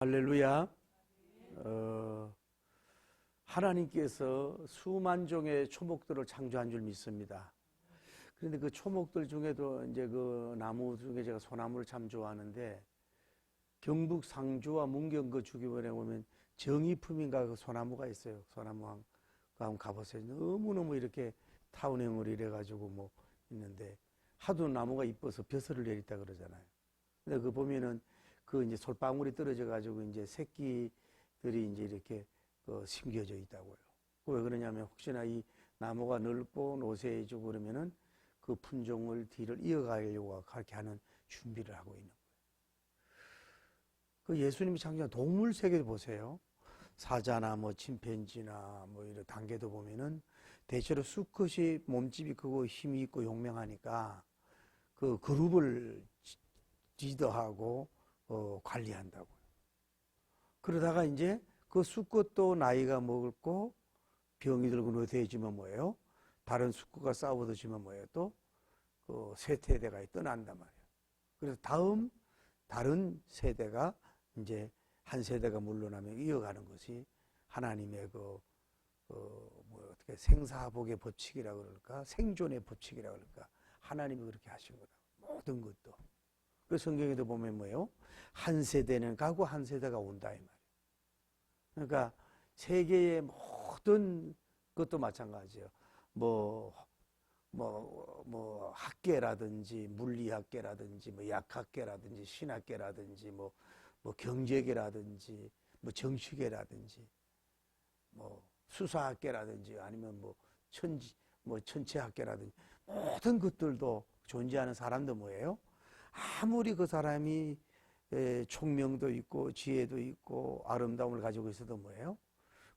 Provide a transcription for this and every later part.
할렐루야. 하나님께서 수만 종의 초목들을 창조한 줄 믿습니다. 그런데 그 초목들 중에도 이제 그 나무 중에 제가 소나무를 참 좋아하는데, 경북 상주와 문경 그 주기원에 보면 정의품인가 그 소나무가 있어요. 소나무 한번 가보세요. 너무너무 이렇게 타원형으로 이래가지고 뭐 있는데, 하도 나무가 이뻐서 벼슬을 내렸다 그러잖아요. 근데 그 보면은 그 이제 솔방울이 떨어져 가지고 이제 새끼들이 이제 이렇게 심겨져 있다고요. 왜 그러냐면 혹시나 이 나무가 넓고 노쇠해지고 그러면은 그 품종을 뒤를 이어가려고 그렇게 하는 준비를 하고 있는 거예요. 그 예수님이 창조한 동물 세계도 보세요. 사자나 뭐 침팬지나 뭐 이런 단계도 보면은 대체로 수컷이 몸집이 크고 힘이 있고 용맹하니까 그 그룹을 리더하고 관리한다고요. 그러다가 이제 그 수컷도 나이가 먹고 병이 들고 노쇠해지면 뭐예요? 다른 수컷과 싸워지면 뭐예요? 또 그 쇠퇴대가 떠난단 말이에요. 그래서 다른 세대가 이제 한 세대가 물러나면 이어가는 것이 하나님의 뭐 어떻게 생사복의 법칙이라 그럴까? 생존의 법칙이라 그럴까? 하나님이 그렇게 하신 거다. 모든 것도. 그 성경에도 보면 뭐예요? 한 세대는 가고 한 세대가 온다 이 말이에요. 그러니까 세계의 모든 것도 마찬가지예요. 뭐 학계라든지 물리학계라든지 뭐 약학계라든지 신학계라든지 뭐 경제계라든지 뭐 정치계라든지 뭐 수사학계라든지 아니면 뭐 천체학계라든지 모든 것들도 존재하는 사람도 뭐예요? 아무리 그 사람이 총명도 있고 지혜도 있고 아름다움을 가지고 있어도 뭐예요?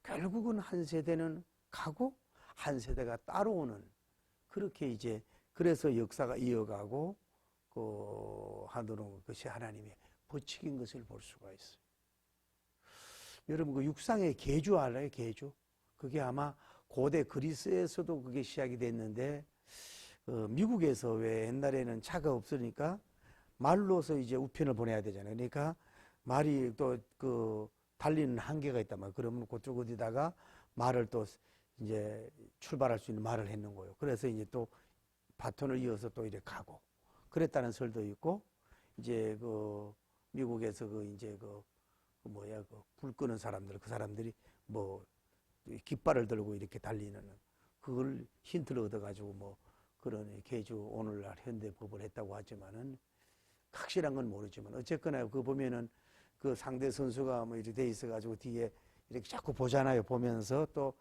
결국은 한 세대는 가고 한 세대가 따라오는, 그렇게 이제 그래서 역사가 이어가고 하도록 것이 하나님의 법칙인 것을 볼 수가 있어요. 여러분 그 육상의 계주 알아요? 계주. 그게 아마 고대 그리스에서도 그게 시작이 됐는데, 미국에서 왜 옛날에는 차가 없으니까 말로서 이제 우편을 보내야 되잖아요. 그러니까 말이 또 그 달리는 한계가 있단 말이에요. 그러면 그쪽 어디다가 말을 또 이제 출발할 수 있는 말을 했는 거예요. 그래서 이제 또 바톤을 이어서 또 이렇게 가고 그랬다는 설도 있고, 이제 그 미국에서 이제 불 끄는 사람들, 그 사람들이 뭐 깃발을 들고 이렇게 달리는 그걸 힌트를 얻어가지고 뭐 그런 계주 오늘날 현대법을 했다고 하지만은 확실한 건 모르지만 어쨌거나 그 보면은 그 상대 선수가 뭐 이렇게 돼 있어가지고 뒤에 이렇게 자꾸 보잖아요. 보면서 또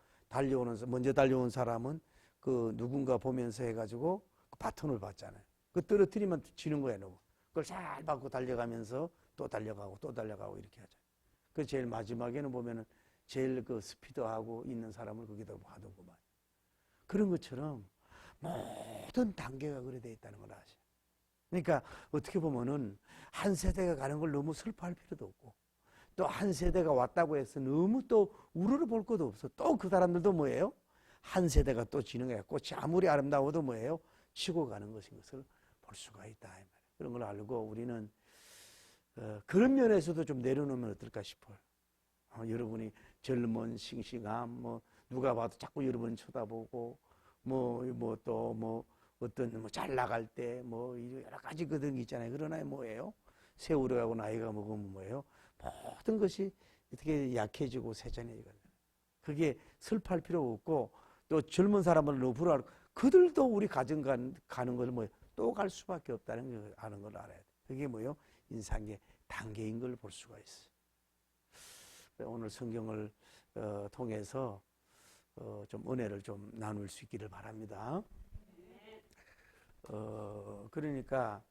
먼저 달려온 사람은 그 누군가 보면서 해가지고 그 바톤을 받잖아요. 그 떨어뜨리면 지는 거예요. 누구. 그걸 잘 받고 달려가면서 또 달려가고 또 달려가고 이렇게 하죠. 그 제일 마지막에는 보면은 제일 그 스피드하고 있는 사람을 거기다 하더구만. 그런 것처럼 모든 단계가 그래 돼 있다는 걸 아시죠. 그러니까 어떻게 보면은 한 세대가 가는 걸 너무 슬퍼할 필요도 없고, 또 한 세대가 왔다고 해서 너무 또 우러러 볼 것도 없어. 또 그 사람들도 뭐예요? 한 세대가 또 지는 거야. 꽃이 아무리 아름다워도 뭐예요? 치고 가는 것인 것을 볼 수가 있다. 이 말이에요. 그런 걸 알고 우리는 그런 면에서도 좀 내려놓으면 어떨까 싶어요. 여러분이 젊은 싱싱함, 뭐 누가 봐도 자꾸 여러분 쳐다보고 어떤 잘 나갈 때 여러 가지 그런 게 있잖아요. 그러나 뭐예요? 세월하고 나이가 먹으면 뭐예요? 모든 것이 어떻게 약해지고 세찬해지거든요. 그게 슬퍼할 필요 없고, 또 젊은 사람을 너무 부러워하고 그들도 우리 가정 가는 걸 또 갈 수밖에 없다는 걸 아는 걸 알아야 돼. 그게 뭐예요? 인생의 단계인 걸 볼 수가 있어요. 오늘 성경을 통해서 좀 은혜를 좀 나눌 수 있기를 바랍니다. 그러니까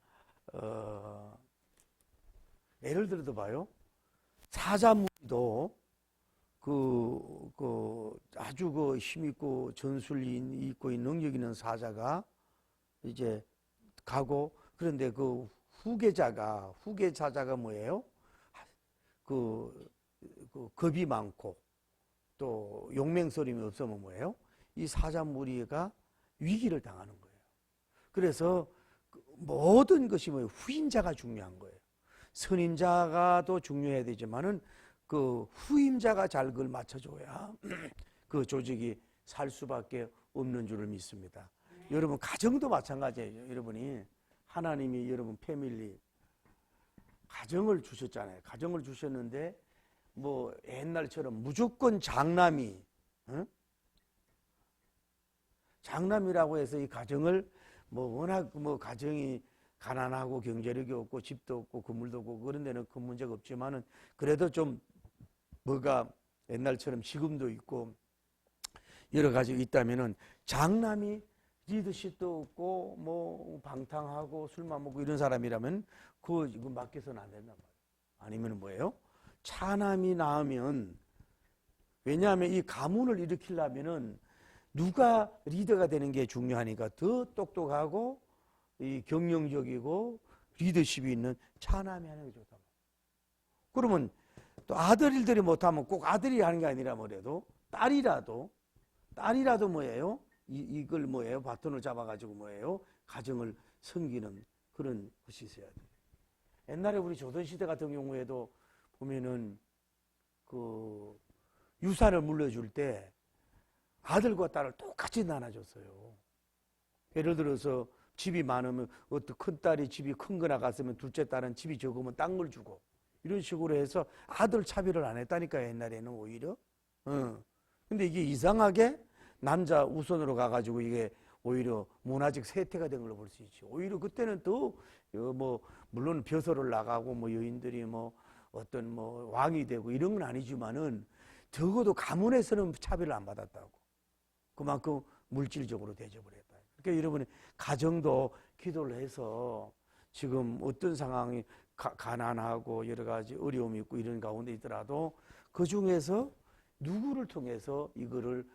예를 들어도 봐요. 사자무리도 아주 힘있고 전술이 있고 능력 있는 사자가 이제 가고, 그런데 그 후계자가 뭐예요? 겁이 많고 또 용맹스러움이 없으면 뭐예요? 이 사자무리가 위기를 당하는 거예요. 그래서 모든 것이 후인자가 중요한 거예요. 선임자가 더 중요해야 되지만은 그 후임자가 잘 그걸 맞춰줘야 그 조직이 살 수밖에 없는 줄을 믿습니다. 여러분 가정도 마찬가지예요. 여러분이 하나님이 여러분 패밀리 가정을 주셨잖아요. 가정을 주셨는데 뭐 옛날처럼 무조건 장남이 장남이라고 해서 이 가정을 뭐 워낙 뭐 가정이 가난하고 경제력이 없고 집도 없고 건물도 없고 그런 데는 큰 문제가 없지만은 그래도 좀 뭐가 옛날처럼 지금도 있고 여러 가지 있다면은 장남이 리더십도 없고 뭐 방탕하고 술만 먹고 이런 사람이라면 그거 맡겨서는 안 된단 말이에요. 아니면 뭐예요? 차남이 낳으면 왜냐하면 이 가문을 일으키려면은 누가 리더가 되는 게 중요하니까 더 똑똑하고 이 경영적이고 리더십이 있는 차남이 하는 게 좋다. 그러면 또 아들들이 못하면 꼭 아들이 하는 게 아니라 뭐래도 딸이라도 뭐예요? 이걸 뭐예요? 바톤을 잡아가지고 뭐예요? 가정을 섬기는 그런 것이 있어야 돼요. 옛날에 우리 조선시대 같은 경우에도 보면은 그 유산을 물려줄 때 아들과 딸을 똑같이 나눠줬어요. 예를 들어서 집이 많으면 어떤 큰 딸이 집이 큰 거나 갔으면 둘째 딸은 집이 적으면 딴 걸 주고 이런 식으로 해서 아들 차별을 안 했다니까요. 옛날에는 오히려. 근데 이게 이상하게 남자 우선으로 가가지고 이게 오히려 문화적 세태가 된 걸로 볼 수 있죠. 오히려 그때는 더 뭐 물론 벼슬을 나가고 뭐 여인들이 뭐 어떤 뭐 왕이 되고 이런 건 아니지만은 적어도 가문에서는 차별을 안 받았다고. 그만큼 물질적으로 대접을 했다. 그러니까 여러분이 가정도 기도를 해서 지금 어떤 상황이 가난하고 여러 가지 어려움이 있고 이런 가운데 있더라도 그 중에서 누구를 통해서 이거를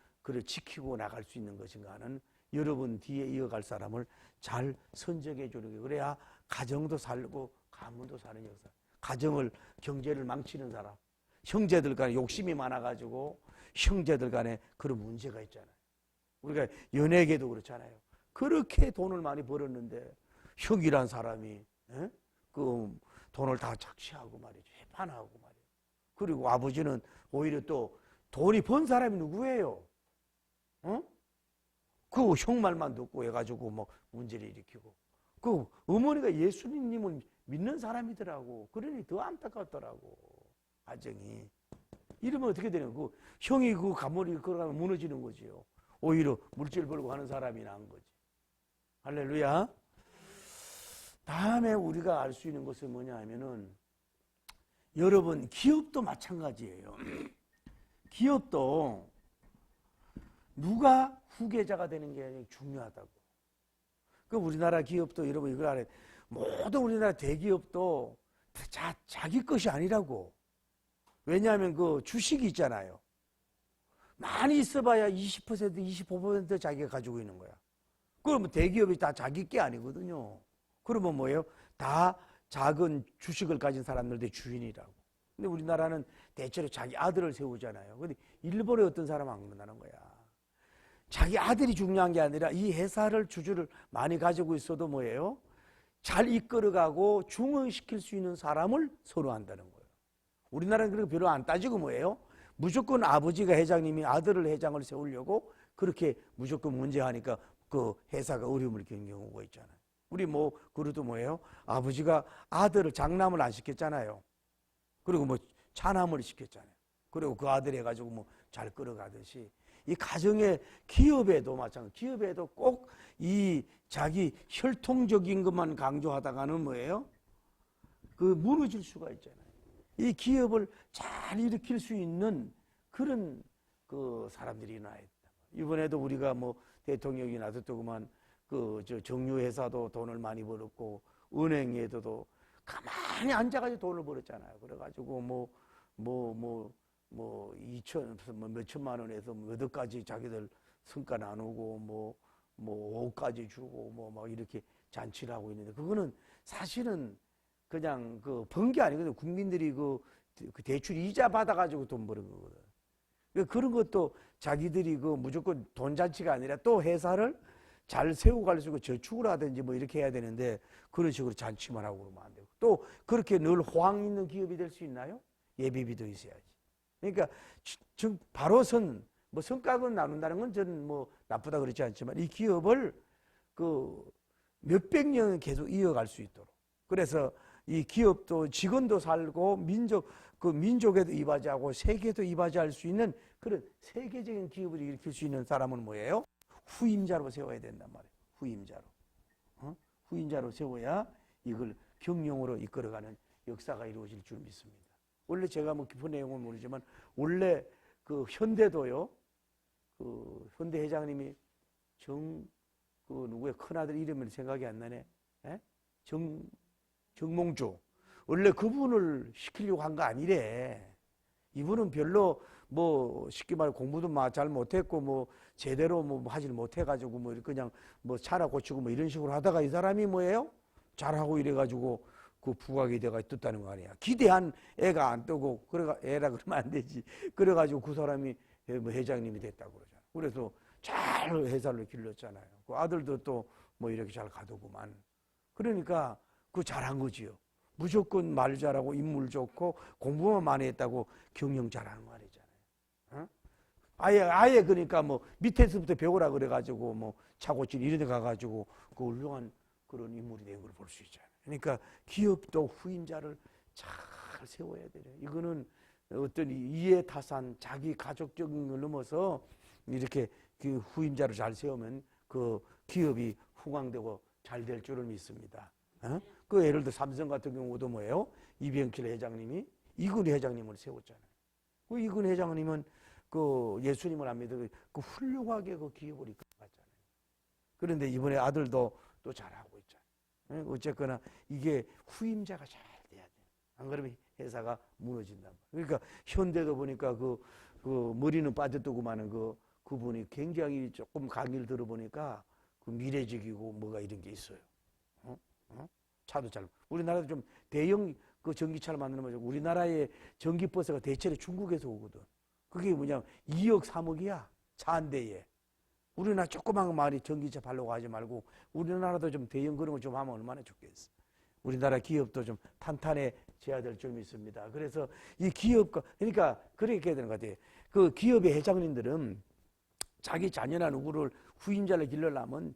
지키고 나갈 수 있는 것인가 하는 여러분 뒤에 이어갈 사람을 잘 선정해 주는 게 그래야 가정도 살고 가문도 사는 역사. 가정을 경제를 망치는 사람, 형제들 간에 욕심이 많아가지고 형제들 간에 그런 문제가 있잖아요. 우리가 연예계도 그렇잖아요. 그렇게 돈을 많이 벌었는데 형이란 사람이 그 돈을 다 착취하고 말이죠. 해판하고 말이에요. 그리고 아버지는 오히려 또 돈이 번 사람이 누구예요? 그 형 말만 듣고 해가지고 뭐 문제를 일으키고 그 어머니가 예수님을 믿는 사람이더라고. 그러니 더 안타깝더라고. 가정이 이러면 어떻게 되는 그 형이 그 가문이 그러면 무너지는 거지요. 오히려 물질 벌고 하는 사람이 나은 거지. 할렐루야. 다음에 우리가 알 수 있는 것은 뭐냐 하면은 여러분 기업도 마찬가지예요. 기업도 누가 후계자가 되는 게 중요하다고. 그 우리나라 기업도 여러분 이걸 알아요. 모든 우리나라 대기업도 자기 것이 아니라고. 왜냐하면 그 주식이 있잖아요. 많이 있어봐야 20%, 25% 자기가 가지고 있는 거야. 그러면 대기업이 다 자기 게 아니거든요. 그러면 뭐예요? 다 작은 주식을 가진 사람들의 주인이라고. 근데 우리나라는 대체로 자기 아들을 세우잖아요. 근데 일본에 어떤 사람은 안 그런다는 거야. 자기 아들이 중요한 게 아니라 이 회사를 주주를 많이 가지고 있어도 뭐예요? 잘 이끌어가고 중흥시킬 수 있는 사람을 선호한다는 거예요. 우리나라는 그렇게 별로 안 따지고 뭐예요? 무조건 아버지가 회장님이 아들을 회장을 세우려고 그렇게 무조건 문제하니까 그 회사가 어려움을 겪는 경우가 있잖아요. 우리 뭐 그래도 뭐예요? 아버지가 아들을 장남을 안 시켰잖아요. 그리고 뭐 차남을 시켰잖아요. 그리고 그 아들 해가지고 뭐 잘 끌어가듯이 이 가정의 기업에도 마찬가지. 기업에도 꼭 이 자기 혈통적인 것만 강조하다가는 뭐예요? 그 무너질 수가 있잖아요. 이 기업을 잘 일으킬 수 있는 그런 그 사람들이 나야 있다. 이번에도 우리가 뭐 대통령이 나섰더구만 그 저 정유회사도 돈을 많이 벌었고 은행에도 가만히 앉아가지고 돈을 벌었잖아요. 그래가지고 뭐 2천 몇 천만 원에서 몇 억까지 자기들 성과 나누고 뭐 5억까지 주고 뭐 막 이렇게 잔치를 하고 있는데 그거는 사실은 그냥 그 번 게 아니거든요. 국민들이 그 대출 이자 받아가지고 돈 버는 거거든. 그런 것도 자기들이 그 무조건 돈 잔치가 아니라 또 회사를 잘 세워갈 수 있고 저축을 하든지 뭐 이렇게 해야 되는데 그런 식으로 잔치만 하고 그러면 안 되고 또 그렇게 늘 호황 있는 기업이 될 수 있나요? 예비비도 있어야지. 그러니까 바로 뭐 성과금 나눈다는 건 저는 뭐 나쁘다 그러지 않지만 이 기업을 그 몇백 년 계속 이어갈 수 있도록. 그래서 이 기업도 직원도 살고 민족에도 이바지하고 세계도 이바지할 수 있는 그런 세계적인 기업을 일으킬 수 있는 사람은 뭐예요? 후임자로 세워야 된단 말이에요. 후임자로. 후임자로 세워야 이걸 경영으로 이끌어가는 역사가 이루어질 줄 믿습니다. 원래 제가 뭐 깊은 내용은 모르지만 원래 그 현대도요. 그 현대 회장님이 그 누구의 큰아들 이름이 생각이 안 나네. 에? 정몽주. 원래 그분을 시키려고 한 거 아니래. 이분은 별로 뭐 쉽게 말해 공부도 잘 못했고 뭐 제대로 뭐 하질 못해가지고 뭐 그냥 뭐 차라 고치고 뭐 이런 식으로 하다가 이 사람이 뭐예요? 잘하고 이래가지고 그 부각이 돼가 떴다는 거 아니야. 기대한 애가 안 뜨고 그래가 애라 그러면 안 되지. 그래가지고 그 사람이 뭐 회장님이 됐다고 그러잖아. 그래서 잘 회사를 길렀잖아요. 그 아들도 또 뭐 이렇게 잘 가두고만. 그러니까 그 잘한 거지요. 무조건 말 잘하고 인물 좋고 공부만 많이 했다고 경영 잘하는 거 아니잖아요. 어? 아예 그러니까 뭐 밑에서부터 배우라 그래가지고 뭐 차고칠 이런 데 가가지고 그 훌륭한 그런 인물이 된 걸 볼 수 있잖아요. 그러니까 기업도 후임자를 잘 세워야 돼요. 이거는 어떤 이해타산, 자기 가족적인 걸 넘어서 이렇게 그 후임자를 잘 세우면 그 기업이 후광되고 잘 될 줄을 믿습니다. 어? 그 예를 들어 삼성 같은 경우도 뭐예요? 이병철 회장님이 이근 회장님을 세웠잖아요. 그 이근 회장님은 그 예수님을 안 믿어 그 훌륭하게 그 기업을 이끌어갔잖아요. 그런데 이번에 아들도 또 잘하고 있잖아요. 어쨌거나 이게 후임자가 잘 돼야 돼요. 안 그러면 회사가 무너진단 말이에요. 그러니까 현대도 보니까 그 머리는 빠졌더구만은 그분이 굉장히 조금 강의를 들어보니까 그 미래적이고 뭐가 이런 게 있어요. 차도 잘. 우리나라도 좀 대형 그 전기차를 만드는 거죠. 우리나라의 전기버스가 대체로 중국에서 오거든. 그게 뭐냐 2억 3억이야. 차 한 대에. 우리나라 조그만 거 많이 전기차 팔려고 하지 말고 우리나라도 좀 대형 그런 거 좀 하면 얼마나 좋겠어. 우리나라 기업도 좀 탄탄해져야 될 줄 믿습니다. 그래서 이 기업가 그러니까 그렇게 해야 되는 것 같아요. 그 기업의 회장님들은 자기 자녀나 누구를 후임자를 기르려면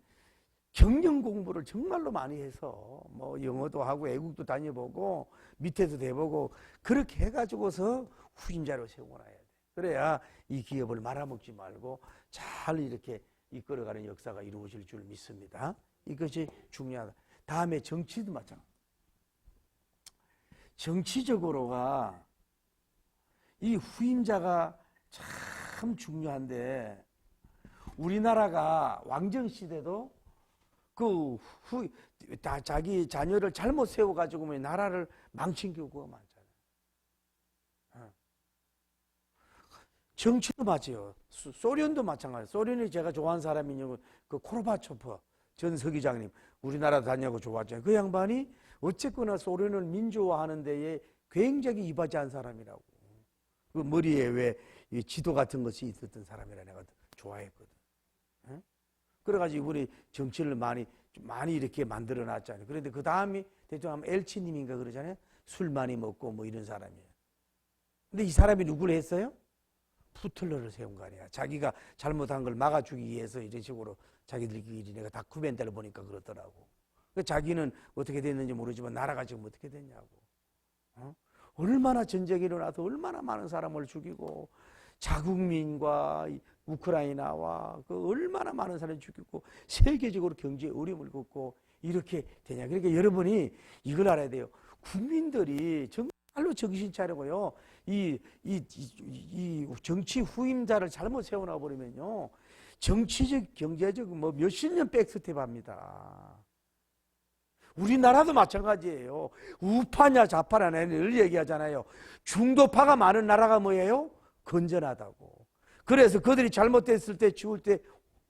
경영 공부를 정말로 많이 해서 뭐 영어도 하고 외국도 다녀보고 밑에도 대보고 그렇게 해가지고서 후임자로 세워놔야 돼. 그래야 이 기업을 말아먹지 말고 잘 이렇게 이끌어가는 역사가 이루어질 줄 믿습니다. 이것이 중요하다. 다음에 정치도 마찬가지. 정치적으로가 이 후임자가 참 중요한데 우리나라가 왕정시대도 자기 자녀를 잘못 세워가지고 나라를 망친 경우가 많잖아요. 정치도 맞아요. 소련도 마찬가지예요. 소련이 제가 좋아하는 사람이 그 코르바초프 전 서기장님 우리나라 다녀고 좋았잖아요. 그 양반이 어쨌거나 소련을 민주화하는 데에 굉장히 이바지한 사람이라고. 그 머리에 왜 지도 같은 것이 있었던 사람이라 내가 좋아했거든. 그래가지고 우리 정치를 많이 이렇게 만들어 놨잖아요. 그런데 그 다음이 대통령 엘치님인가 그러잖아요. 술 많이 먹고 뭐 이런 사람이에요. 근데 이 사람이 누구를 했어요? 푸틀러를 세운 거 아니야. 자기가 잘못한 걸 막아주기 위해서 이런 식으로 자기들끼리 내가 다큐멘터리를 보니까 그러더라고. 자기는 어떻게 됐는지 모르지만 나라가 지금 어떻게 됐냐고. 얼마나 전쟁이 일어나서 얼마나 많은 사람을 죽이고 자국민과 우크라이나와 그 얼마나 많은 사람을 죽이고 세계적으로 경제에 어려움을 겪고 이렇게 되냐. 그러니까 여러분이 이걸 알아야 돼요. 국민들이 정말로 정신 차리고요. 이 정치 후임자를 잘못 세워놔 버리면요. 정치적, 경제적 뭐 몇십 년 백스텝 합니다. 우리나라도 마찬가지예요. 우파냐 좌파냐 늘 얘기하잖아요. 중도파가 많은 나라가 뭐예요? 건전하다고. 그래서 그들이 잘못됐을 때 치울 때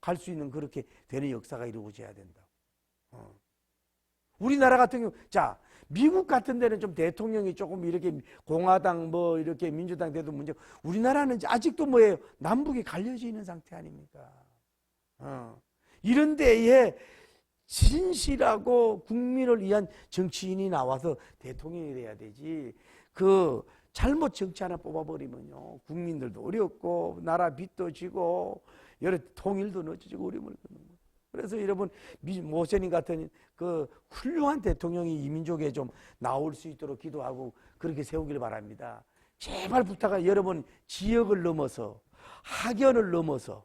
갈 수 있는 그렇게 되는 역사가 이루어져야 된다. 우리나라 같은 경우 자 미국 같은 데는 좀 대통령이 조금 이렇게 공화당 뭐 이렇게 민주당 돼도 문제. 우리나라는 아직도 뭐예요? 남북이 갈려져 있는 상태 아닙니까? 이런 데에 진실하고 국민을 위한 정치인이 나와서 대통령이 돼야 되지. 그 잘못 정치 하나 뽑아버리면요, 국민들도 어렵고 나라 빚도 지고 여러 통일도 늦어지고 어려움을 겪는 거예요. 그래서 여러분, 모세님 같은 그 훌륭한 대통령이 이 민족에 좀 나올 수 있도록 기도하고 그렇게 세우길 바랍니다. 제발 부탁을, 여러분 지역을 넘어서 학연을 넘어서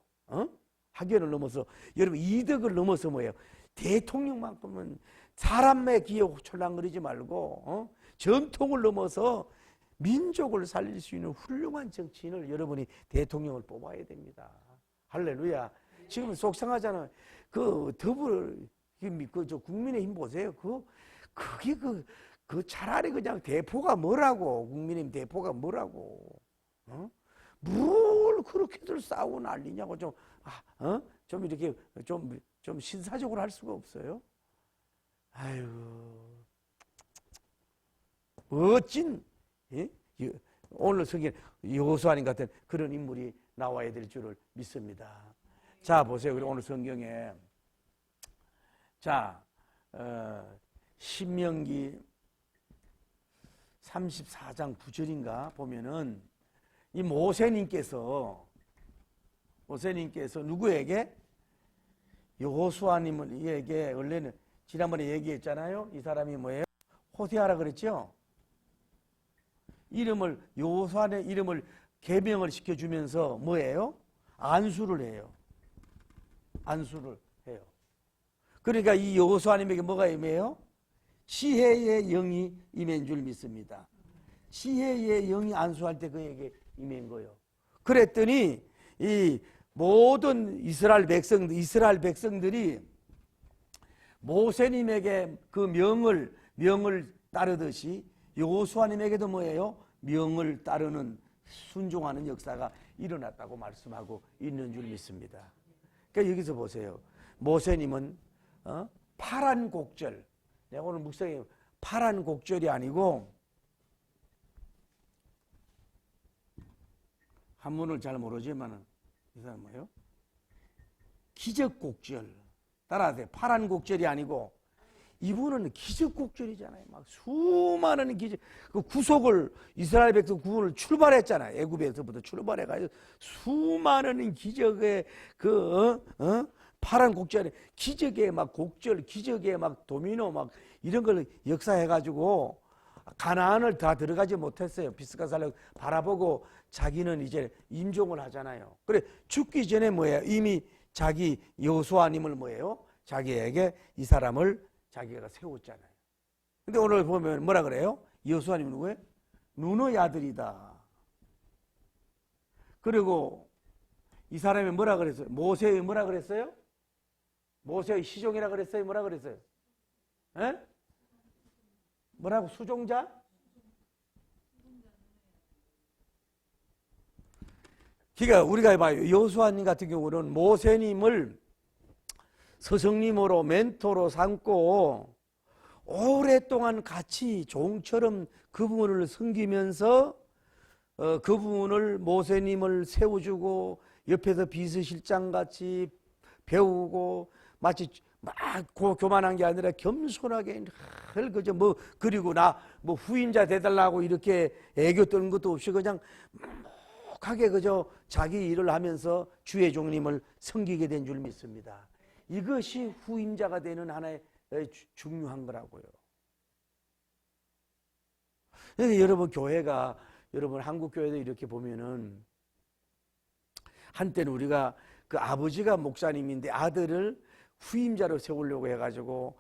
학연을 넘어서 여러분 이덕을 넘어서 뭐예요? 대통령만큼은 사람의 기에 촐랑거리지 말고 전통을 넘어서 민족을 살릴 수 있는 훌륭한 정치인을 여러분이 대통령을 뽑아야 됩니다. 할렐루야. 지금 속상하잖아요. 그 저 국민의힘 보세요. 그게 차라리 그냥 대포가 뭐라고, 국민의힘 대포가 뭐라고, 뭘 그렇게들 싸우고 난리냐고 좀 이렇게 좀 신사적으로 할 수가 없어요. 아유, 멋진, 예? 오늘 성경 여호수아님 같은 그런 인물이 나와야 될 줄을 믿습니다. 자, 보세요. 오늘 성경에 자, 신명기 34장 9절인가 보면은 이 모세님께서 누구에게? 여호수아님에게, 원래는 지난번에 얘기했잖아요. 이 사람이 뭐예요? 호세아라 그랬죠? 여호수아의 이름을 개명을 시켜주면서 뭐예요? 안수를 해요. 그러니까 이 여호수아님에게 뭐가 임해요? 시혜의 영이 임한 줄 믿습니다. 시혜의 영이 안수할 때 그에게 임한 거예요. 그랬더니 이 모든 이스라엘 백성들이 모세님에게 그 명을 따르듯이 여호수아님에게도 뭐예요? 명을 따르는 순종하는 역사가 일어났다고 말씀하고 있는 줄 믿습니다. 그러니까 여기서 보세요. 모세님은 파란 곡절, 내가 오늘 묵상해 파란 곡절이 아니고, 한문을 잘 모르지만 이 사람 뭐예요? 기적곡절. 따라하세요. 파란 곡절이 아니고, 이분은 기적곡절이잖아요. 막 수많은 기적, 그 구속을, 이스라엘 백성 구원을 출발했잖아요. 애굽에서부터 출발해가지고 수많은 기적의 파란 곡절에, 기적의 막 곡절, 기적의 막 도미노 막 이런 걸 역사해가지고 가나안을 다 들어가지 못했어요. 비스가살을 바라보고 자기는 이제 임종을 하잖아요. 그래, 죽기 전에 뭐예요? 이미 자기 여호수아님을 뭐예요? 자기에게 이 사람을 자기가 세웠잖아요. 근데 오늘 보면 뭐라 그래요? 여호수아님 누구예요? 눈의 아들이다. 그리고 이 사람이 뭐라 그랬어요? 모세의 뭐라 그랬어요? 모세의 시종이라 그랬어요? 뭐라 그랬어요? 에? 뭐라고? 수종자? 그러니까 우리가 봐요. 여호수아님 같은 경우는 모세님을 스승님으로 멘토로 삼고 오랫동안 같이 종처럼 그분을 섬기면서 그분을, 모세님을 세워주고 옆에서 비서실장같이 배우고 마치 막 교만한 게 아니라 겸손하게 늘 그저 그리고 나 후임자 돼달라고 이렇게 애교 떠는 것도 없이 그냥 묵묵하게 그저 자기 일을 하면서 주의 종님을 섬기게 된 줄 믿습니다. 이것이 후임자가 되는 하나의 중요한 거라고요. 그래서 여러분 교회가, 여러분 한국 교회도 이렇게 보면은 한때는 우리가 그 아버지가 목사님인데 아들을 후임자로 세우려고 해가지고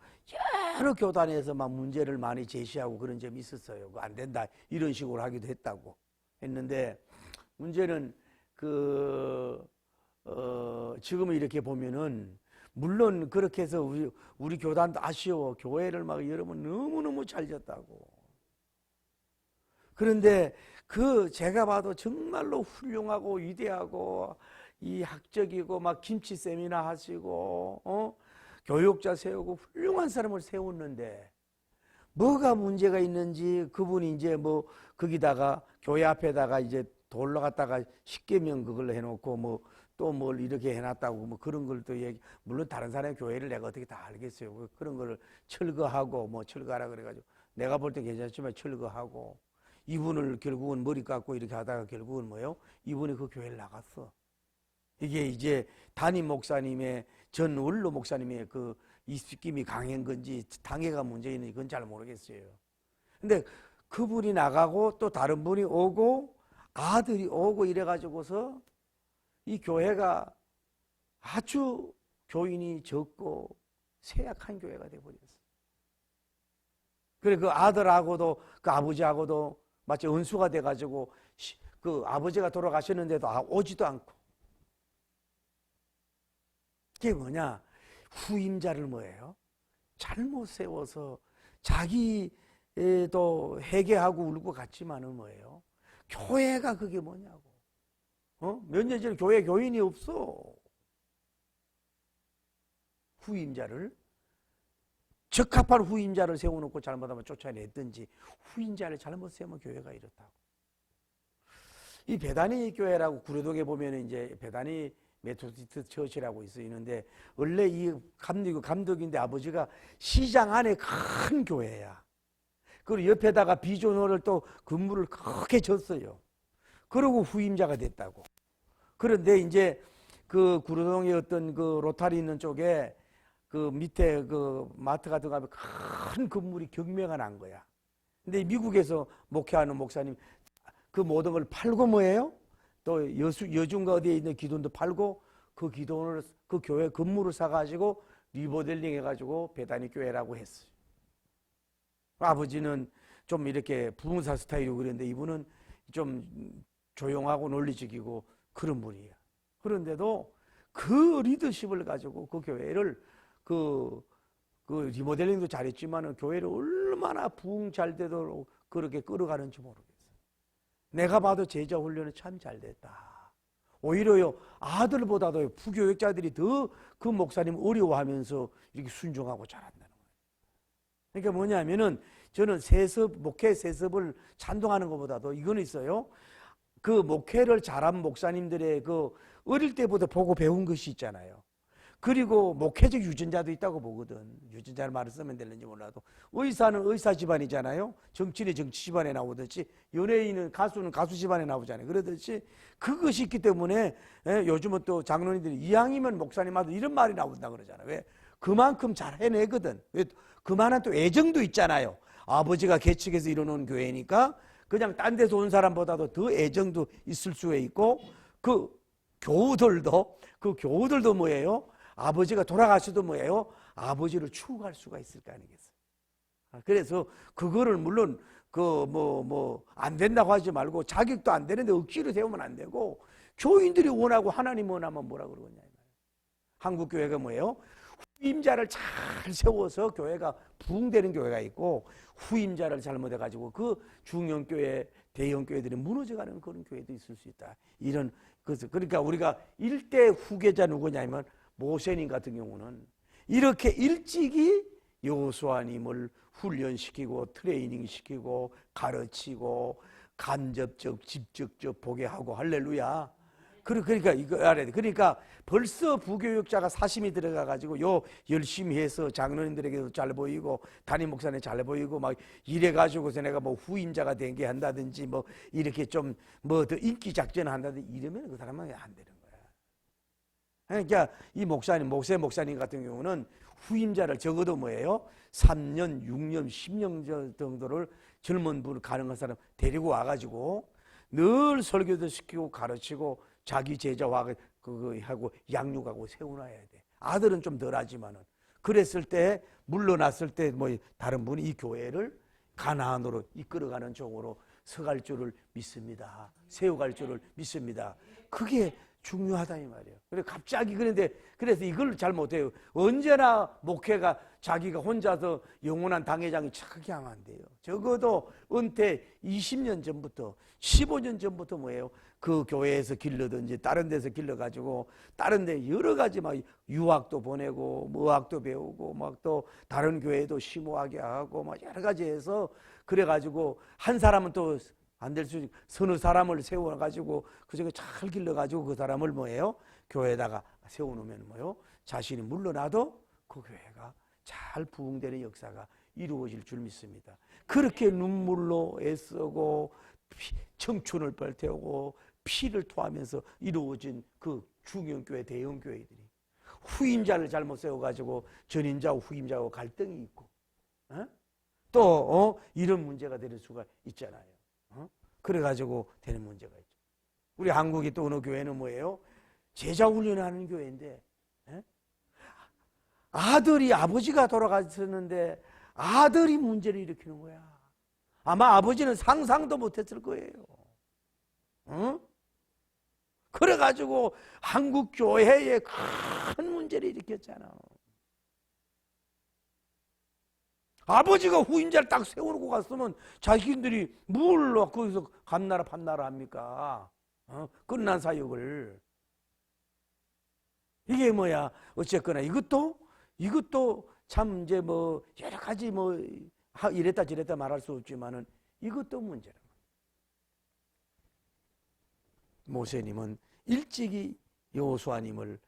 여러 교단에서 막 문제를 많이 제시하고 그런 점이 있었어요. 그거 안 된다 이런 식으로 하기도 했는데 문제는 지금은 이렇게 보면은 물론 그렇게 해서 우리 교단도 아쉬워. 교회를 막 여러분 너무너무 잘 졌다고. 그런데 제가 봐도 정말로 훌륭하고 위대하고 이 학적이고 막 김치 세미나 하시고 교육자 세우고 훌륭한 사람을 세웠는데 뭐가 문제가 있는지 그분이 이제 거기다가 교회 앞에다가 이제 돌로 갖다가 십계명 그걸로 해놓고 또 뭘 이렇게 해놨다고 뭐 그런 걸 또 얘기, 물론 다른 사람의 교회를 내가 어떻게 다 알겠어요. 그런 걸 철거하고 뭐 철거하라 그래가지고 내가 볼 때 괜찮지만 철거하고 이분을 결국은 머리 깎고 이렇게 하다가 결국은 뭐요? 이분이 그 교회를 나갔어. 이게 이제 담임 목사님의 전 원로 목사님의 그 입김이 강한 건지 당회가 문제인지 그건 잘 모르겠어요. 근데 그분이 나가고 또 다른 분이 오고 아들이 오고 이래가지고서 이 교회가 아주 교인이 적고 쇠약한 교회가 돼버렸어요. 그래 그 아들하고도 그 아버지하고도 마치 은수가 돼가지고 그 아버지가 돌아가셨는데도 오지도 않고. 그게 뭐냐? 후임자를 뭐예요? 잘못 세워서 자기도 회개하고 울고 갔지만은 뭐예요? 교회가 그게 뭐냐고. 몇 년 전에 교회 교인이 없어. 후임자를 적합한 후임자를 세워놓고 잘못하면 쫓아냈든지 후임자를 잘못 세우면 교회가 이렇다고. 이 베다니 교회라고 구례동에 보면 이제 베다니 메토디스트 처치라고 있는데 원래 이 감독인데 아버지가 시장 안에 큰 교회야. 그리고 옆에다가 비전홀을 또 건물을 크게 졌어요. 그러고 후임자가 됐다고. 그런데 이제 그 구례동에 어떤 그 로타리 있는 쪽에 그 밑에 그 마트 같은 거 하면 큰 건물이 경매가 난 거야. 근데 미국에서 목회하는 목사님 그 모든 걸 팔고 뭐예요? 또 여중가 어디에 있는 기돈도 팔고 그 기돈을 그 교회 건물을 사가지고 리모델링 해가지고 베다니 교회라고 했어요. 아버지는 좀 이렇게 부흥사 스타일이고 그랬는데 이분은 좀 조용하고 논리적이고 그런 분이에요. 그런데도 그 리더십을 가지고 그 교회를 그 리모델링도 잘했지만은 교회를 얼마나 부흥 잘 되도록 그렇게 끌어가는지 모르겠어요. 내가 봐도 제자 훈련은 참 잘 됐다. 오히려요 아들보다도 부교육자들이 더 그 목사님 어려워하면서 이렇게 순종하고 잘한다는 거예요. 그러니까 뭐냐면은 저는 세습 목회 세습을 찬동하는 것보다도 이거는 있어요. 그 목회를 잘한 목사님들의 그 어릴 때부터 보고 배운 것이 있잖아요. 그리고 목회적 유전자도 있다고 보거든. 유전자를 말을 쓰면 되는지 몰라도 의사는 의사 집안이잖아요. 정치인은 정치 집안에 나오듯이 연예인은 가수는 가수 집안에 나오잖아요. 그러듯이 그것이 있기 때문에 요즘은 또 장로님들이 이왕이면 목사님 아들 이런 말이 나온다 그러잖아요. 왜? 그만큼 잘 해내거든. 왜? 그만한 또 애정도 있잖아요. 아버지가 개척해서 이뤄놓은 교회니까 그냥 딴 데서 온 사람보다도 더 애정도 있을 수가 있고 그 교우들도 뭐예요? 아버지가 돌아가셔도 뭐예요? 아버지를 추구할 수가 있을 거 아니겠어요? 그래서 그거를 물론 안 된다고 하지 말고 자격도 안 되는데 억지로 세우면 안 되고 교인들이 원하고 하나님 원하면 뭐라 그러냐. 한국 교회가 뭐예요? 후임자를 잘 세워서 교회가 부흥되는 교회가 있고 후임자를 잘못해가지고 그 중형교회, 대형교회들이 무너져가는 그런 교회도 있을 수 있다. 이런 것을. 그러니까 우리가 일대 후계자 누구냐면 모세님 같은 경우는 이렇게 일찍이 여호수아님을 훈련시키고 트레이닝시키고 가르치고 간접적 직접적 보게 하고 할렐루야. 그러니까 이거 알아야 돼. 그러니까 벌써 부교육자가 사심이 들어가가지고 열심히 해서 장로님들에게도 잘 보이고 담임 목사님 잘 보이고 막 이래가지고서 내가 뭐 후임자가 된 게 한다든지 뭐 이렇게 좀 뭐 더 인기 작전을 한다든지 이러면 그 사람은 안 되는 거야. 그러니까 이 목사님 같은 경우는 후임자를 적어도 뭐예요? 3년, 6년, 10년 정도를 젊은 분을 가능한 사람 데리고 와가지고 늘 설교도 시키고 가르치고 자기 제자와 하고 양육하고 세워놔야 돼. 아들은 좀 덜하지만은 그랬을 때 물러났을 때 뭐 다른 분이 이 교회를 가나안으로 이끌어가는 종으로 서갈 줄을 믿습니다. 세워갈 줄을 믿습니다. 그게 중요하다 이 말이에요. 그래 갑자기 그래서 이걸 잘 못해요. 언제나 목회가 자기가 혼자서 영원한 당회장이 그렇게 하면 안 돼요. 적어도 은퇴 20년 전부터 15년 전부터 뭐예요? 그 교회에서 길러든지 다른 데서 길러가지고 다른 데 여러 가지 막 유학도 보내고 뭐 의학도 배우고 막 또 다른 교회도 심호하게 하고 막 여러 가지 해서 그래가지고 한 사람은 또 안 될 수, 서너 사람을 세워가지고 그중에 잘 길러가지고 그 사람을 뭐예요? 교회에다가 세워놓으면 뭐예요? 자신이 물러나도 그 교회가 잘 부흥되는 역사가 이루어질 줄 믿습니다. 그렇게 눈물로 애쓰고 청춘을 뻘태우고 피를 토하면서 이루어진 그 중형교회, 대형교회들이 후임자를 잘못 세워가지고 전임자와 후임자하고 갈등이 있고 또 이런 문제가 될 수가 있잖아요. 그래가지고 되는 문제가 있죠. 우리 한국이 또 어느 교회는 뭐예요? 제자 훈련하는 교회인데 아들이 아버지가 돌아가셨는데 아들이 문제를 일으키는 거야. 아마 아버지는 상상도 못했을 거예요. 그래가지고 한국 교회에 큰 문제를 일으켰잖아. 아버지가 후임자를 딱 세우고 갔으면 자신들이 뭘로 거기서 감나라 판나라 합니까? 끝난 사역을. 이게 뭐야? 어쨌거나 이것도 참 이제 뭐 여러 가지 뭐 이랬다 저랬다 말할 수 없지만은 이것도 문제라. 모세님은 일찍이 여호수아님을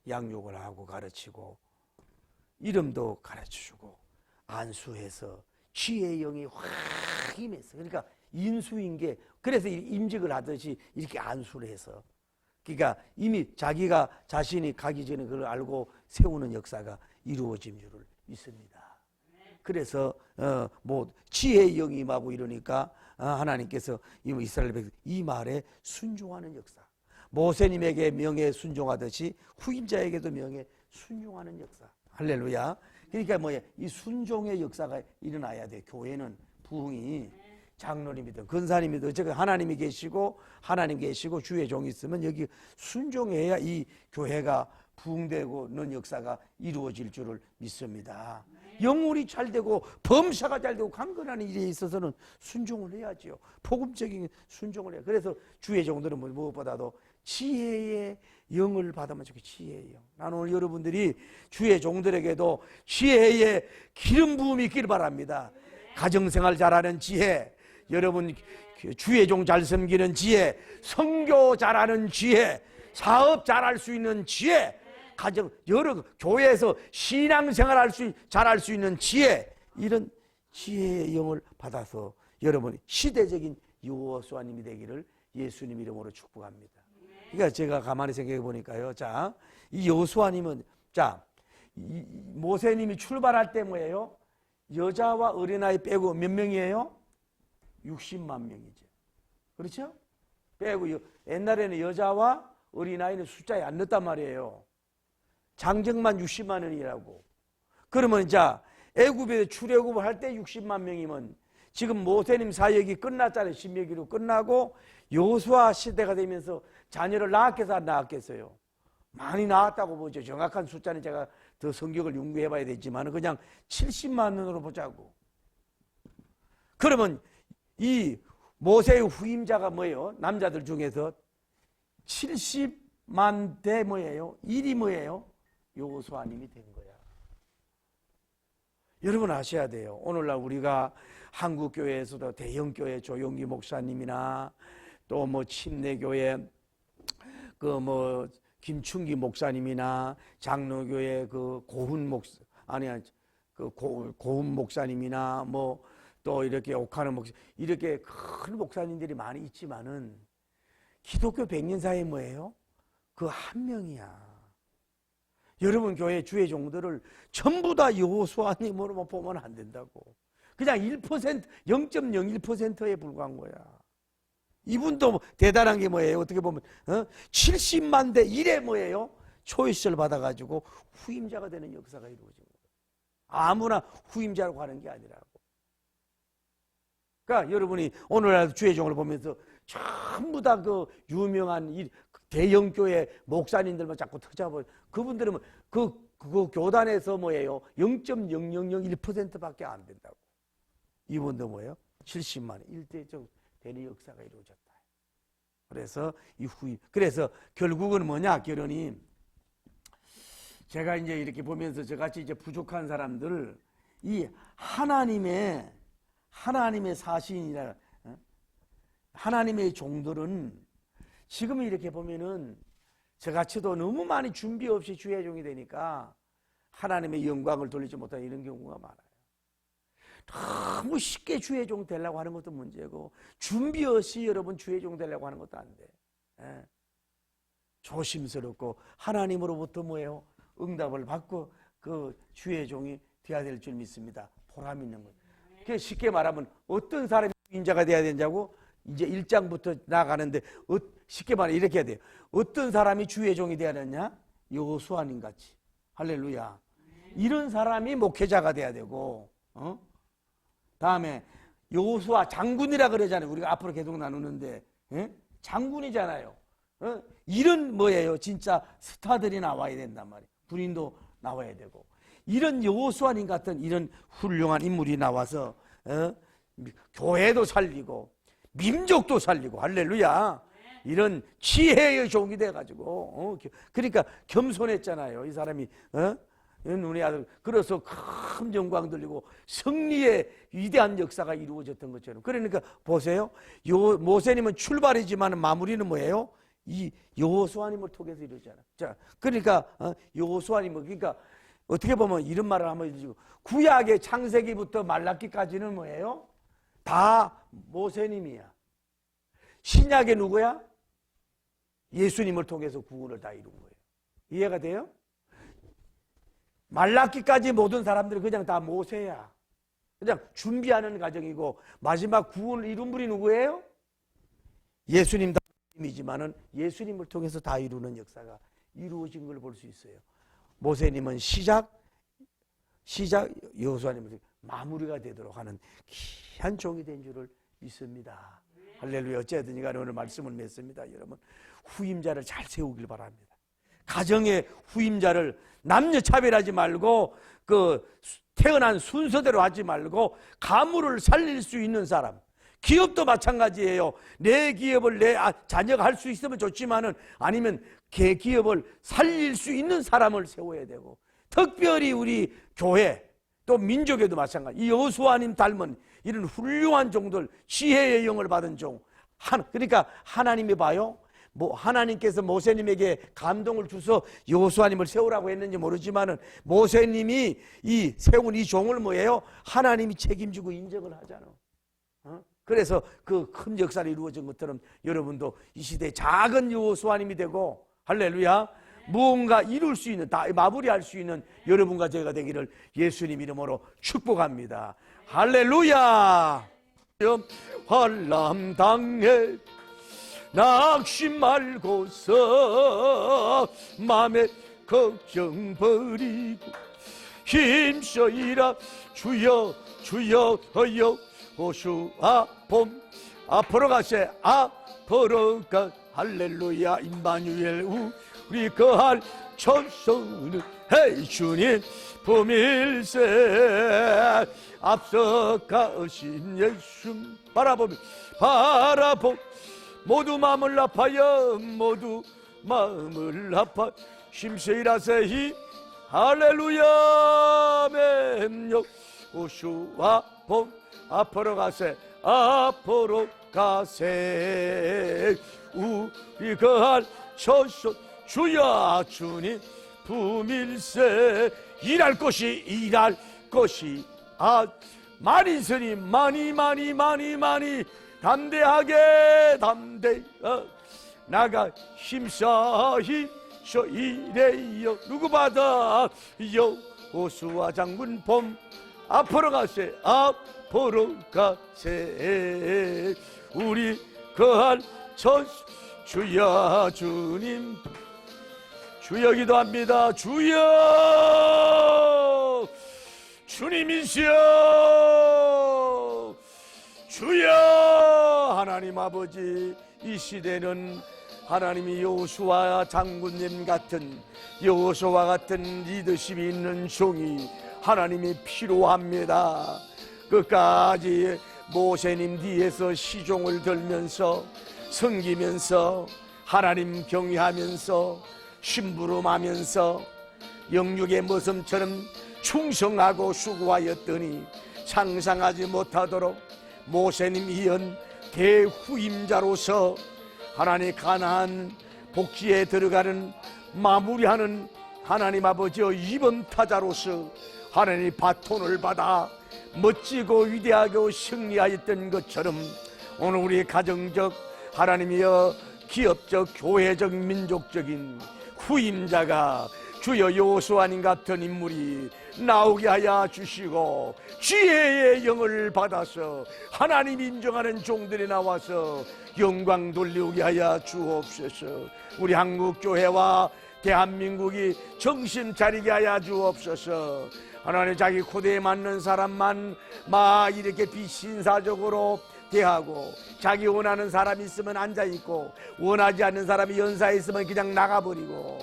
양육을 하고 가르치고 이름도 가르쳐주고 안수해서 지혜의 영이 확 임했어. 그러니까 인수인 게 그래서 임직을 하듯이 이렇게 안수를 해서 그러니까 이미 자기가 자신이 가기 전에 그걸 알고 세우는 역사가 이루어진 줄을 믿습니다. 그래서 뭐 지혜의 영이 임하고 이러니까 하나님께서 이스라엘 백성 이 말에 순종하는 역사. 모세님에게 명예 순종하듯이 후임자에게도 명예 순종하는 역사. 할렐루야. 그러니까 뭐야? 이 순종의 역사가 일어나야 돼. 교회는 부흥이 장로님이든 근사님이든 어쨌든 하나님이 계시고 하나님 계시고 주의 종이 있으면 여기 순종해야 이 교회가 부흥되고는 역사가 이루어질 줄을 믿습니다. 영혼이 잘 되고 범사가 잘 되고 강건하는 일에 있어서는 순종을 해야지요. 복음적인 순종을 해요. 그래서 주의 종들은 무엇보다도 지혜의 영을 받으면 좋겠어요. 지혜의 영. 나는 오늘 여러분들이 주의 종들에게도 지혜의 기름 부음이 있기를 바랍니다. 가정생활 잘하는 지혜, 여러분 주의 종 잘 섬기는 지혜, 선교 잘하는 지혜, 사업 잘할 수 있는 지혜, 가정 여러 교회에서 신앙생활 잘할 수 있는 지혜, 이런 지혜의 영을 받아서 여러분 시대적인 여호수아님이 되기를 예수님 이름으로 축복합니다. 그러니까 제가 가만히 생각해 보니까요. 자, 이 여호수아님은 이 모세님이 출발할 때 뭐예요? 여자와 어린아이 빼고 몇 명이에요? 60만 명이죠. 그렇죠? 빼고 옛날에는 여자와 어린아이는 숫자에 안 넣었단 말이에요. 장정만 60만 원이라고. 그러면 애굽에 출애굽을 할 때 60만 명이면 지금 모세님 사역이 끝났잖아요. 신명기로 끝나고 여호수아 시대가 되면서 자녀를 낳았겠어 안 낳았겠어요? 많이 낳았다고 보죠. 정확한 숫자는 제가 더 성경을 연구해 봐야 되지만 그냥 70만 원으로 보자고. 그러면 이 모세의 후임자가 뭐예요? 남자들 중에서 70만 대 뭐예요? 1이 뭐예요? 여호수아님이 된 거야. 여러분 아셔야 돼요. 오늘날 우리가 한국교회에서도 대형교회 조용기 목사님이나 또 뭐 침례교회 김충기 목사님이나 장로교회 고훈 목사님이나 또 이렇게 옥하는 목사 이렇게 큰 목사님들이 많이 있지만은 기독교 백년사에 뭐예요? 그 한 명이야. 여러분 교회 주의 종들을 전부 다 여호수아님으로만 보면 안 된다고. 그냥 1%, 0.01%에 불과한 거야. 이분도 대단한 게 뭐예요? 어떻게 보면 70만 대 1에 뭐예요? 초이스를 받아가지고 후임자가 되는 역사가 이루어진 거예요. 아무나 후임자라고 하는 게 아니라고. 그러니까 여러분이 오늘날 주의 종을 보면서 전부 다 그 유명한 대형교회 목사님들만 자꾸 터잡아요. 그분들은 그 교단에서 뭐예요? 0.0001%밖에 안 된다고. 이분도 뭐예요? 70만 원, 1대적 되는 역사가 이루어졌다. 그래서 그래서 결국은 뭐냐? 결론이 제가 이제 이렇게 보면서 저같이 이제 부족한 사람들 이 하나님의 사신이라 하나님의 종들은 지금 이렇게 보면은 저같이도 너무 많이 준비 없이 주의 종이 되니까 하나님의 영광을 돌리지 못하는 이런 경우가 많아요. 너무 쉽게 주의 종 되려고 하는 것도 문제고 준비 없이 여러분 주의 종 되려고 하는 것도 안 돼. 예. 조심스럽고 하나님으로부터 뭐예요? 응답을 받고 그 주의 종이 되어야 될 줄 믿습니다. 보람 있는 거예요. 그게 쉽게 말하면 어떤 사람이 인자가 되어야 되냐고 이제 1장부터 나가는데 쉽게 말해 이렇게 해야 돼요. 어떤 사람이 주의 종이 되어야 되냐? 여호수아님 같이. 할렐루야. 이런 사람이 목회자가 돼야 되고 다음에 여호수아 장군이라 그러잖아요. 우리가 앞으로 계속 나누는데 장군이잖아요. 이런 뭐예요? 진짜 스타들이 나와야 된단 말이에요. 군인도 나와야 되고 이런 여호수아님 같은 이런 훌륭한 인물이 나와서 교회도 살리고 민족도 살리고 할렐루야. 이런 지혜의 종이 돼가지고 그러니까 겸손했잖아요. 이 사람이 눈의 아들. 그래서 큰 영광 들리고 승리의 위대한 역사가 이루어졌던 것처럼. 그러니까 보세요. 모세님은 출발이지만 마무리는 뭐예요? 이 여호수아님을 통해서 이루잖아요. 자, 그러니까 여호수아님은 그러니까 어떻게 보면 이런 말을 한번 해주고 구약의 창세기부터 말라기까지는 뭐예요? 다 모세님이야. 신약의 누구야? 예수님을 통해서 구원을 다 이룬 거예요. 이해가 돼요? 말라기까지 모든 사람들이 그냥 다 모세야. 그냥 준비하는 과정이고 마지막 구원을 이룬 분이 누구예요? 예수님이지만은 예수님을 통해서 다 이루는 역사가 이루어진 걸 볼 수 있어요. 모세님은 시작 여호수아님은 마무리가 되도록 하는 귀한 종이 된 줄을 믿습니다. 할렐루야. 어쨌든 간에 오늘 말씀을 맺습니다. 여러분 후임자를 잘 세우길 바랍니다. 가정의 후임자를 남녀 차별하지 말고 그 태어난 순서대로 하지 말고 가문을 살릴 수 있는 사람. 기업도 마찬가지예요. 내 기업을 내 자녀가 할 수 있으면 좋지만은 아니면 기업을 살릴 수 있는 사람을 세워야 되고 특별히 우리 교회 또 민족에도 마찬가지. 이 여호수아님 닮은 이런 훌륭한 종들 지혜의 영을 받은 종. 그러니까 하나님이 봐요. 하나님께서 모세님에게 감동을 주서 여호수아님을 세우라고 했는지 모르지만은 모세님이 이 세운 이 종을 뭐예요? 하나님이 책임지고 인정을 하잖아. 그래서 그 큰 역사를 이루어진 것처럼 여러분도 이 시대에 작은 여호수아님이 되고 할렐루야. 무언가 이룰 수 있는 다 마무리할 수 있는 여러분과 제가 되기를 예수님 이름으로 축복합니다. 할렐루야. 환난당해 낙심 말고서 맘에 걱정 버리고 힘써 일하 주여 주여 허여 호수아 봄 앞으로 가세 앞으로 가 할렐루야. 임마누엘 우리 거할 천성은 헤이 주님 품일세 앞서 가신 예수 바라보며 모두 마음을 아파요. 모두 마음을 아파 힘써 일하세히 할렐루야. 맴요 호수아 봄 앞으로 가세 앞으로 가세 우리 거할 천성 주야 주님 품일세 일할 것이 많이 있으니 많이 담대하게 나가 힘써 일해요. 누구 받아 여호수아 장군 봄 앞으로 가세 우리 거할 주여 주님 주여 기도합니다. 주여 주님이시여 주여 하나님 아버지 이 시대는 하나님이 여호수아 장군님 같은 여호수아 같은 리더십이 있는 종이 하나님이 필요합니다. 끝까지 모세님 뒤에서 시종을 들면서 섬기면서 하나님 경외하면서 심부름하면서 영육의 모습처럼 충성하고 수고하였더니 상상하지 못하도록 모세님 이은 대후임자로서 하나님 가나안 복지에 들어가는 마무리하는 하나님 아버지의 이번 타자로서 하나님 바톤을 받아 멋지고 위대하게 승리하였던 것처럼 오늘 우리 가정적 하나님이여 기업적 교회적 민족적인 후임자가 주여 여호수아님 같은 인물이 나오게 하여 주시고 지혜의 영을 받아서 하나님 인정하는 종들이 나와서 영광 돌리게 하여 주옵소서. 우리 한국교회와 대한민국이 정신 차리게 하여 주옵소서. 하나님 자기 코드에 맞는 사람만 막 이렇게 비신사적으로 대하고 자기 원하는 사람이 있으면 앉아있고 원하지 않는 사람이 연사에 있으면 그냥 나가버리고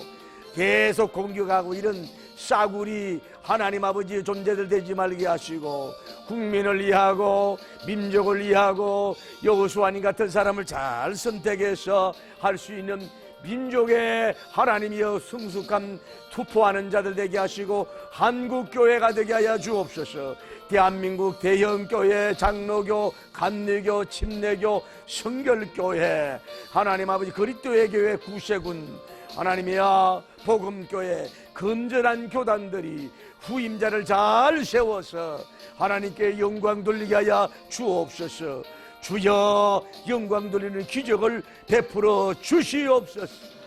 계속 공격하고 이런 싸구리 하나님 아버지의 존재들 되지 말게 하시고 국민을 이해하고 민족을 이해하고 여호수아님 같은 사람을 잘 선택해서 할 수 있는 민족의 하나님이여 성숙한 투포하는 자들 되게 하시고 한국교회가 되게 하여 주옵소서. 대한민국 대형교회, 장로교, 감리교, 침례교, 성결교회, 하나님 아버지 그리스도의 교회 구세군, 하나님이여 복음교회, 건전한 교단들이 후임자를 잘 세워서 하나님께 영광 돌리게 하여 주옵소서. 주여 영광 돌리는 기적을 베풀어 주시옵소서.